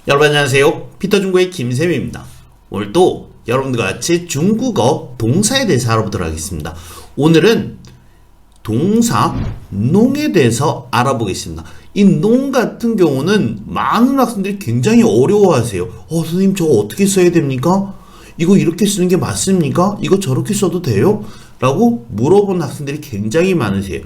여러분 안녕하세요. 피터중국의 김쌤입니다. 오늘도 여러분들과 같이 중국어 동사에 대해서 알아보도록 하겠습니다. 오늘은 동사 농에 대해서 알아보겠습니다. 이 농 같은 경우는 많은 학생들이 굉장히 어려워하세요. 선생님 저거 어떻게 써야 됩니까? 이거 이렇게 쓰는 게 맞습니까? 이거 저렇게 써도 돼요? 라고 물어보는 학생들이 굉장히 많으세요.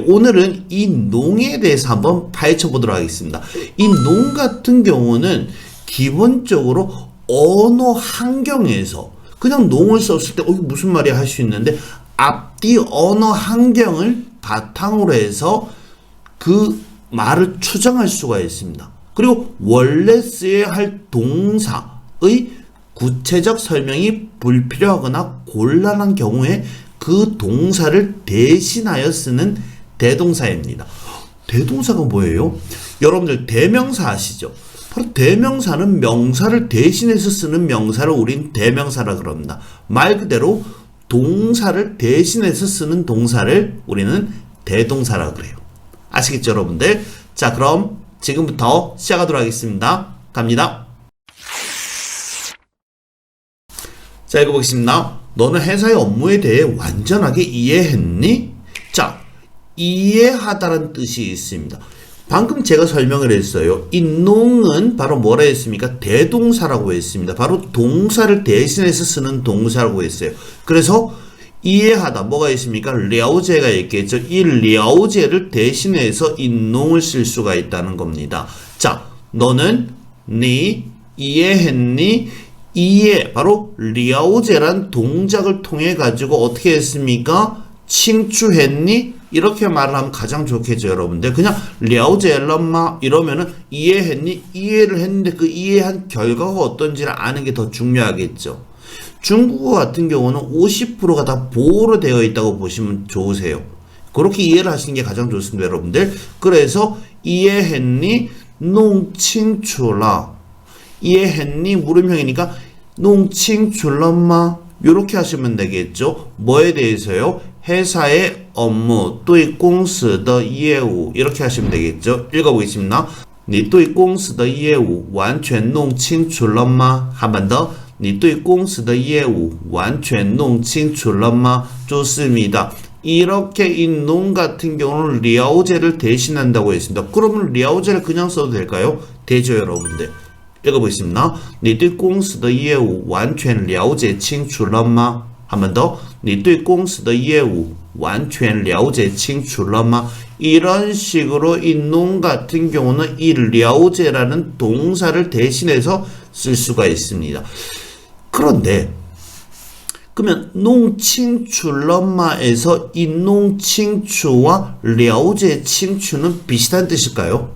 오늘은 이 농에 대해서 한번 파헤쳐 보도록 하겠습니다. 이 농 같은 경우는 기본적으로 언어 환경에서 그냥 농을 썼을 때 이게 무슨 말이야 할 수 있는데 앞뒤 언어 환경을 바탕으로 해서 그 말을 추정할 수가 있습니다. 그리고 원래 써야 할 동사의 구체적 설명이 불필요하거나 곤란한 경우에 그 동사를 대신하여 쓰는 대동사입니다. 대동사가 뭐예요? 여러분들 대명사 아시죠? 바로 대명사는 명사를 대신해서 쓰는 명사를 우린 대명사라 그럽니다. 말 그대로 동사를 대신해서 쓰는 동사를 우리는 대동사라 그래요. 아시겠죠, 여러분들? 자, 그럼 지금부터 시작하도록 하겠습니다. 갑니다. 자, 읽어보겠습니다. 너는 회사의 업무에 대해 완전하게 이해했니? 자, 이해하다라는 뜻이 있습니다. 방금 제가 설명을 했어요. 이 농은 바로 뭐라 했습니까? 대동사라고 했습니다. 바로 동사를 대신해서 쓰는 동사라고 했어요. 그래서 이해하다 뭐가 있습니까? 려제가 있겠죠. 이 려제를 대신해서 이 농을 쓸 수가 있다는 겁니다. 자, 너는 이해했니? 이해 바로 려제란 동작을 통해 가지고 어떻게 했습니까? 칭추했니? 이렇게 말을 하면 가장 좋겠죠, 여러분들. 그냥 려제런마 이러면은 이해했니? 이해를 했는데 그 이해한 결과가 어떤지를 아는 게 더 중요하겠죠. 중국어 같은 경우는 50%가 다 보어로 되어 있다고 보시면 좋으세요. 그렇게 이해를 하시는 게 가장 좋습니다, 여러분들. 그래서 이해했니? 농칭추라. 이해했니? 물음형이니까 농칭출런마 요렇게 하시면 되겠죠. 뭐에 대해서요? 회사의 업무, 对公司的业务 이렇게 하시면 되겠죠. 읽어보겠습니다. 你对公司的业务完全弄清楚了吗? 한 번 더. 你对公司的业务完全弄清楚了吗? 좋습니다. 이렇게 이 농 같은 경우는 려제를 대신한다고 했습니다. 그러면 려제를 그냥 써도 될까요? 되죠, 여러분들. 읽어보겠습니다. 你对公司的业务完全了解清楚了吗? 한 번 더. 你对公司的业务完全了解清楚了吗? 이런 식으로 이 농 같은 경우는 이 려제라는 동사를 대신해서 쓸 수가 있습니다. 그런데 그러면 농칭출런마에서 이 농칭추와 려제 칭추는 비슷한 뜻일까요?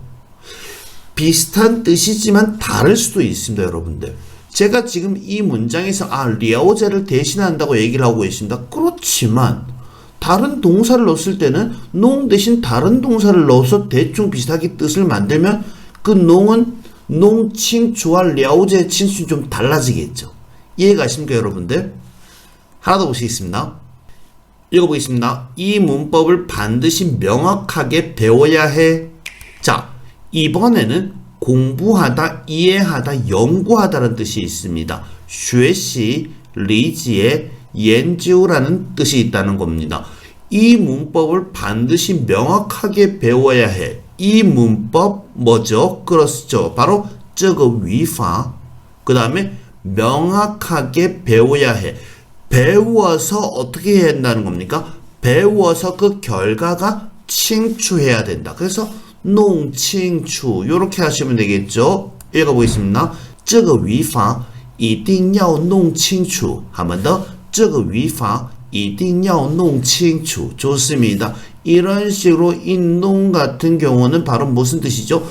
비슷한 뜻이지만 다를 수도 있습니다, 여러분들. 제가 지금 이 문장에서 려제를 대신한다고 얘기를 하고 있습니다. 그렇지만 다른 동사를 넣었을 때는 농 대신 다른 동사를 넣어서 대충 비슷하게 뜻을 만들면 그 농은 농칭추와 려제 칭추는 좀 달라지겠죠. 이해가 가십니까, 여러분들? 하나 더 보시겠습니다. 읽어보겠습니다. 이 문법을 반드시 명확하게 배워야 해. 자, 이번에는 공부하다, 이해하다, 연구하다라는 뜻이 있습니다. 学习, 理解, 研究라는 뜻이 있다는 겁니다. 이 문법을 반드시 명확하게 배워야 해. 이 문법 뭐죠? 그렇죠. 바로 这个语法. 그 다음에 명확하게 배워야 해. 배워서 어떻게 해야 한다는 겁니까? 배워서 그 결과가 칭추해야 된다. 그래서 농칭추 요렇게 하시면 되겠죠. 읽어보겠습니다. 这个语法一定要弄清楚. 한 번 더. 这个语法一定要弄清楚. 좋습니다. 이런 식으로 이 농 같은 경우는 바로 무슨 뜻이죠?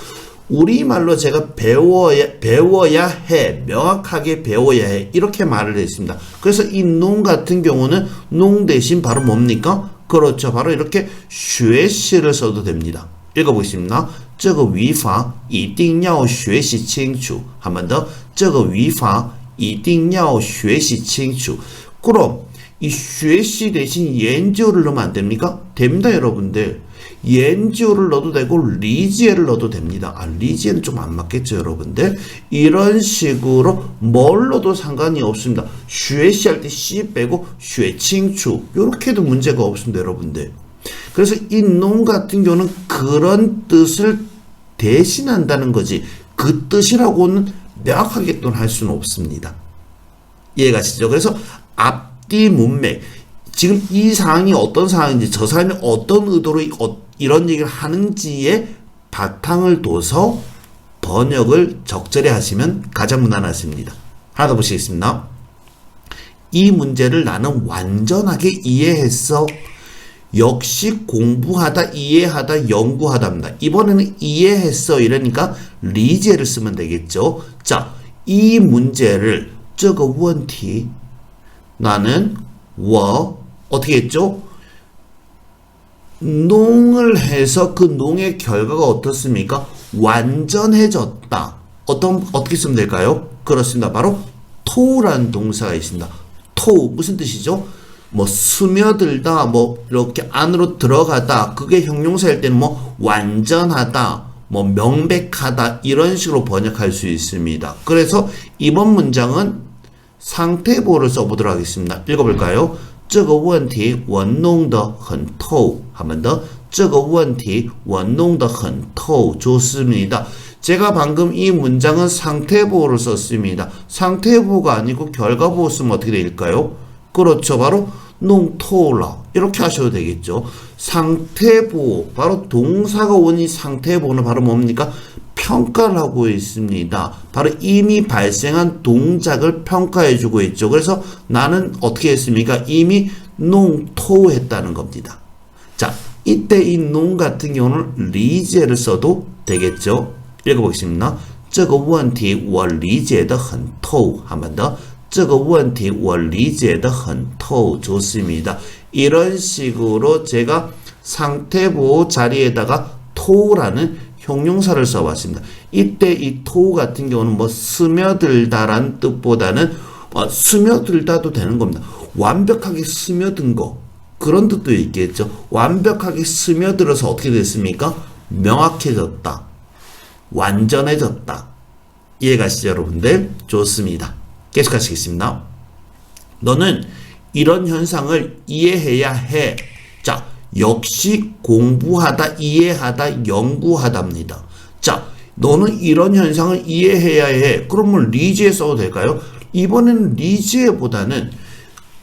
우리말로 제가 배워야 해. 명확하게 배워야 해. 이렇게 말을 했습니다. 그래서 이 농 같은 경우는 농 대신 바로 뭡니까? 그렇죠. 바로 이렇게 学习를 써도 됩니다. 읽어보겠습니다. 这个语法一定要学习清楚. 한 번 더. 这个语法一定要学习清楚. 그럼 이 学习 대신 研究를 넣으면 안 됩니까? 됩니다, 여러분들. 연주를 넣어도 되고 리지에를 넣어도 됩니다. 리지에는 좀 안 맞겠죠, 여러분들. 이런 식으로 뭘 넣어도 상관이 없습니다. 学习 할 때 씨 빼고 学清楚 요렇게도 문제가 없습니다, 여러분들. 그래서 이 농 같은 경우는 그런 뜻을 대신한다는 거지 그 뜻이라고는 명확하게 또 할 수는 없습니다. 이해가시죠? 그래서 앞뒤 문맥, 지금 이 상황이 어떤 상황인지, 저 사람이 어떤 의도로 이런 얘기를 하는지에 바탕을 둬서 번역을 적절히 하시면 가장 무난하십니다. 하나 더 보시겠습니다. 이 문제를 나는 완전하게 이해했어. 역시 공부하다, 이해하다, 연구하다입니다. 이번에는 이해했어 이러니까 리제를 쓰면 되겠죠. 자, 이 문제를 这个问题 나는 我 어떻게 했죠? 농을 해서 그 농의 결과가 어떻습니까? 완전해졌다. 어떻게 쓰면 될까요? 그렇습니다. 바로 토라는 동사가 있습니다. 토 무슨 뜻이죠? 뭐 스며들다, 뭐 이렇게 안으로 들어가다, 그게 형용사일 때는 뭐 완전하다, 뭐 명백하다 이런 식으로 번역할 수 있습니다. 그래서 이번 문장은 상태보호를 써보도록 하겠습니다. 읽어볼까요? 这个问题我弄得很透. 한 번 더. 这个问题我弄得很透. 좋습니다. 제가 방금 이 문장은 상태보호를 썼습니다. 상태보호가 아니고 결과보호 쓰면 어떻게 될까요? 그렇죠. 바로 농토라 이렇게 하셔도 되겠죠. 상태보호, 바로 동사가 오니 상태보호는 바로 뭡니까? 평가를 하고 있습니다. 바로 이미 발생한 동작을 평가해주고 있죠. 그래서 나는 어떻게 했습니까? 이미 농토했다는 겁니다. 자, 이때 이 농 같은 경우는 리제를 써도 되겠죠. 읽어보겠습니다. 这个问题我理解得很透. 한 번 더. 这个问题我理解得很透. 좋습니다. 이런 식으로 제가 상태보호 자리에다가 토라는 형용사를 써봤습니다. 이때 이 토 같은 경우는 뭐 스며들다라는 뜻보다는 스며들다도 되는 겁니다. 완벽하게 스며든 거 그런 뜻도 있겠죠. 완벽하게 스며들어서 어떻게 됐습니까? 명확해졌다. 완전해졌다. 이해가시죠, 여러분들? 좋습니다. 계속하시겠습니다. 너는 이런 현상을 이해해야 해. 자, 역시 공부하다, 이해하다, 연구하다입니다. 자, 너는 이런 현상을 이해해야 해. 그러면 리즈에 써도 될까요? 이번에는 리즈에보다는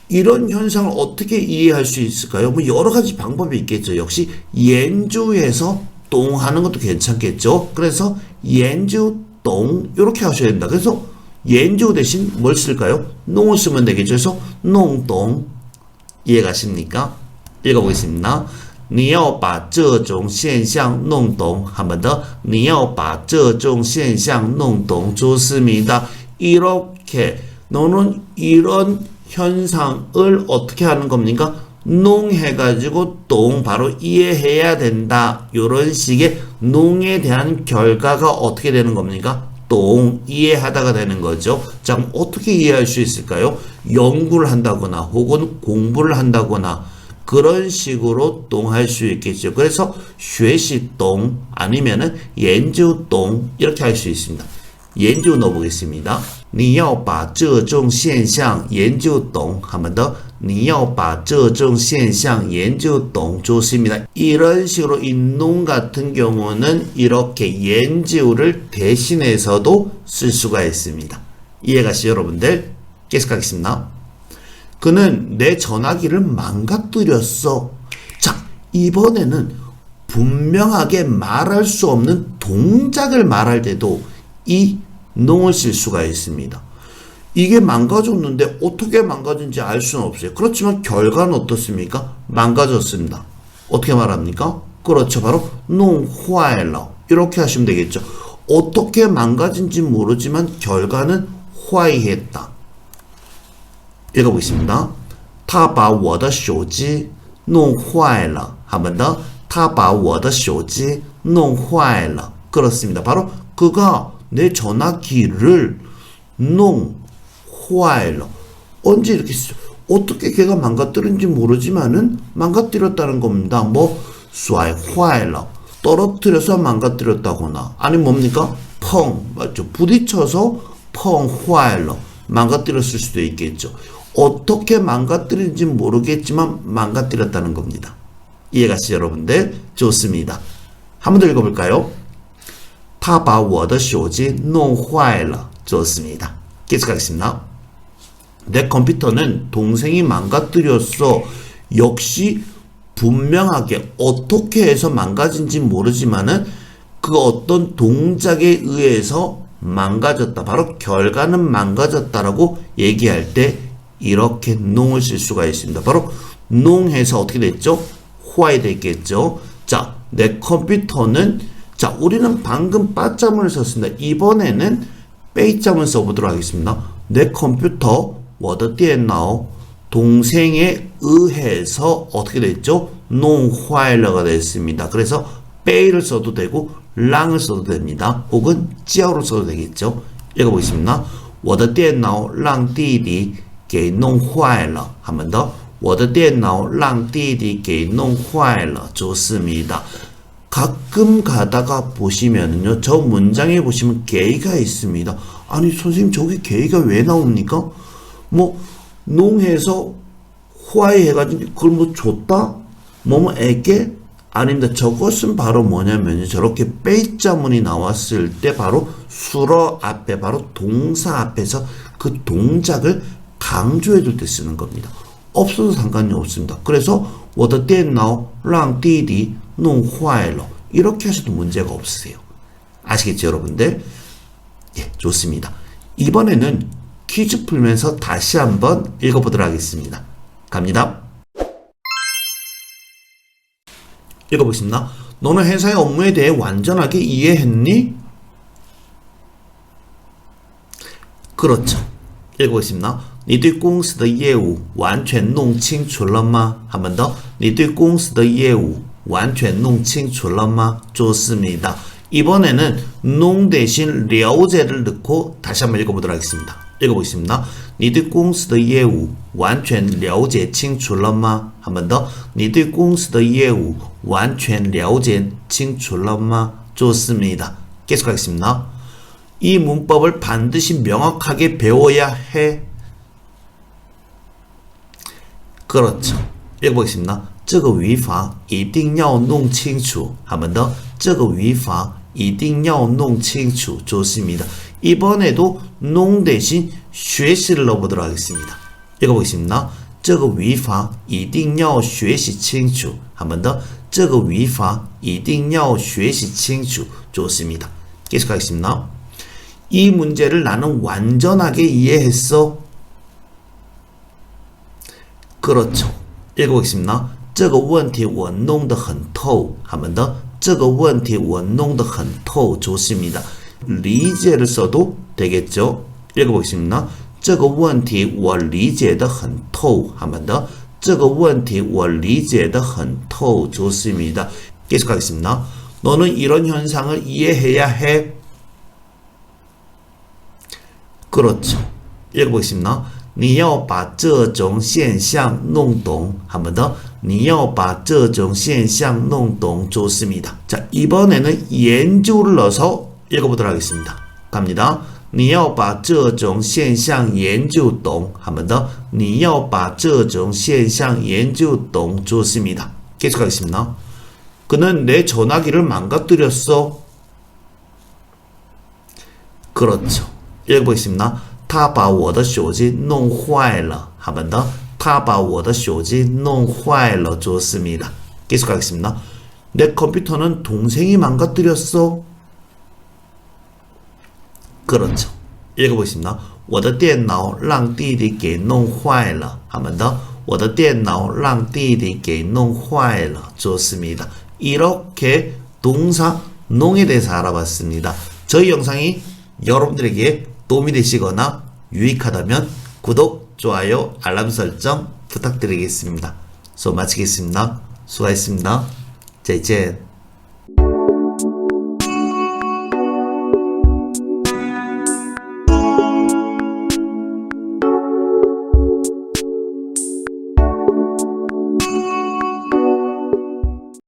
이런 현상을 어떻게 이해할 수 있을까요? 뭐 여러 가지 방법이 있겠죠. 역시 연주에서 똥 하는 것도 괜찮겠죠. 그래서 연주 똥 이렇게 하셔야 됩니다. 그래서 연주 대신 뭘 쓸까요? 농을 쓰면 되겠죠. 그래서 농똥 이해가십니까? 읽어보겠습니다. 你要把这种现象弄懂. 한 번 더. 你要把这种现象弄懂. 좋습니다. 이렇게 너는 이런 현상을 어떻게 하는 겁니까? 농해가지고 똥 바로 이해해야 된다. 이런 식의 농에 대한 결과가 어떻게 되는 겁니까? 똥 이해하다가 되는 거죠. 자, 그럼 어떻게 이해할 수 있을까요? 연구를 한다거나 혹은 공부를 한다거나 그런 식으로 똥할 수 있겠죠. 그래서 学习똥 아니면은 연주 똥 이렇게 할 수 있습니다. 연주 넣어보겠습니다. 你要把这种现象研究懂. 한 번 더. 你要把这种现象研究懂. 좋습니다. 이런 식으로 인농 같은 경우는 이렇게 연주를 대신해서도 쓸 수가 있습니다. 이해가시죠, 여러분들? 계속하겠습니다. 그는 내 전화기를 망가뜨렸어. 자, 이번에는 분명하게 말할 수 없는 동작을 말할 때도 이 농을 쓸 수가 있습니다. 이게 망가졌는데 어떻게 망가진지 알 수는 없어요. 그렇지만 결과는 어떻습니까? 망가졌습니다. 어떻게 말합니까? 그렇죠. 바로 농坏了 이렇게 하시면 되겠죠. 어떻게 망가진지 모르지만 결과는 坏했다. 읽어보겠습니다. 他把我的手机弄坏了. 한 번 더. 他把我的手机弄坏了. 그렇습니다. 바로 그가 내 전화기를弄坏了. 언제 이렇게 쓰죠? 어떻게 걔가 망가뜨린지 모르지만은 망가뜨렸다는 겁니다. 뭐摔坏了 떨어뜨려서 망가뜨렸다거나 아니 뭡니까? 펑 맞죠? 부딪혀서 펑坏了 망가뜨렸을 수도 있겠죠. 어떻게 망가뜨린지 모르겠지만 망가뜨렸다는 겁니다. 이해가시죠 여러분들? 좋습니다. 한 번 더 읽어볼까요? 他把我的手机弄坏了 좋습니다. 계속하겠습니다. 내 컴퓨터는 동생이 망가뜨렸어. 역시 분명하게 어떻게 해서 망가진지 모르지만은 그 어떤 동작에 의해서 망가졌다. 바로 결과는 망가졌다라고 얘기할 때 이렇게 농을 쓸 수가 있습니다. 바로 농해서 어떻게 됐죠? 화이 됐겠죠. 자, 내 컴퓨터는 자, 우리는 방금 빠자문을 썼습니다. 이번에는 빼이자문 써보도록 하겠습니다. 내 컴퓨터 我的电脑 동생에 의해서 어떻게 됐죠? 弄坏了가 됐습니다. 그래서 빼이를 써도 되고 랑을 써도 됩니다. 혹은 教를 써도 되겠죠. 읽어보겠습니다. 我的电脑让弟弟给弄坏了 한 번 더. 我的电脑让弟弟给弄坏了 좋습니다. 가끔 가다가 보시면은요, 저 문장에 보시면 게이가 있습니다. 아니 선생님 저기 게이가 왜 나옵니까? 뭐 농해서 화해 해가지고 그걸 뭐 줬다? 뭐에게? 아닙니다. 저것은 바로 뭐냐면요, 저렇게 빼자문이 나왔을 때 바로 수러 앞에 바로 동사 앞에서 그 동작을 강조해 줄 때 쓰는 겁니다. 없어도 상관이 없습니다. 그래서 我的电脑让弟弟弄坏了 이렇게 하셔도 문제가 없으세요. 아시겠죠 여러분들? 예, 좋습니다. 이번에는 퀴즈 풀면서 다시 한번 읽어보도록 하겠습니다. 갑니다. 읽어보겠습니다. 너는 회사의 업무에 대해 완전하게 이해했니? 그렇죠. 읽어보겠습니다. 你对公司的业务完全弄清楚了吗? 한 번 더. 你对公司的业务完全弄清楚了吗? 좋습니다. 이번에는 농 대신 了解를 넣고 다시 한번 읽어보도록 하겠습니다. 읽어보겠습니다. 你对公司的业务完全了解清楚了吗? 한 번 더. 你对公司的业务完全了解清楚了吗? 좋습니다. 계속하겠습니다. 이 문법을 반드시 명확하게 배워야 해. 그렇죠. 읽어보겠습니다. 这个语法一定要弄清楚. 한 번 더. 这个语法一定要弄清楚. 좋습니다. 이번에도 농 대신 学习를 넣어보도록 하겠습니다. 읽어보겠습니다. 这个语法一定要学习清楚. 한 번 더. 这个语法一定要学习清楚. 좋습니다. 계속하겠습니다. 이 문제를 나는 완전하게 이해했어. 그렇죠. 읽어보겠습니다. 这个问题我弄得很透. 한 번 더. 这个问题我弄得很透. 좋습니다. 리제를 써도 되겠죠. 읽어보겠습니다. 这个问题我理解得很透. 한 번 더. 这个问题我理解得很透. 좋습니다. 계속하겠습니다. 너는 이런 현상을 이해해야 해. 그렇죠. 읽어보겠습니다. 你要把这种现象弄懂. 한 번 더. 你要把这种现象弄懂. 좋습니다. 자, 이번에는研究를 넣어서 읽어보도록 하겠습니다. 갑니다. 你要把这种现象研究懂. 한 번 더. 你要把这种现象研究懂. 좋습니다. 계속하겠습니다. 그는 내 전화기를 망가뜨렸어. 그렇죠. 읽어보겠습니다. 他把我的手机弄坏了. 한 번 더. 他把我的手机弄坏了. 좋습니다. 계속하겠습니다. 내 컴퓨터는 동생이 망가뜨렸어. 그렇죠. 읽어보겠습니다. 我的电脑让弟弟给弄坏了. 한 번 더. 我的电脑让弟弟给弄坏了. 좋습니다. 이렇게 동사 농에 대해서 알아봤습니다. 저희 영상이 여러분들에게 도움이 되시거나 유익하다면 구독, 좋아요, 알람 설정 부탁드리겠습니다. 수업 마치겠습니다. 수고하셨습니다. 再见.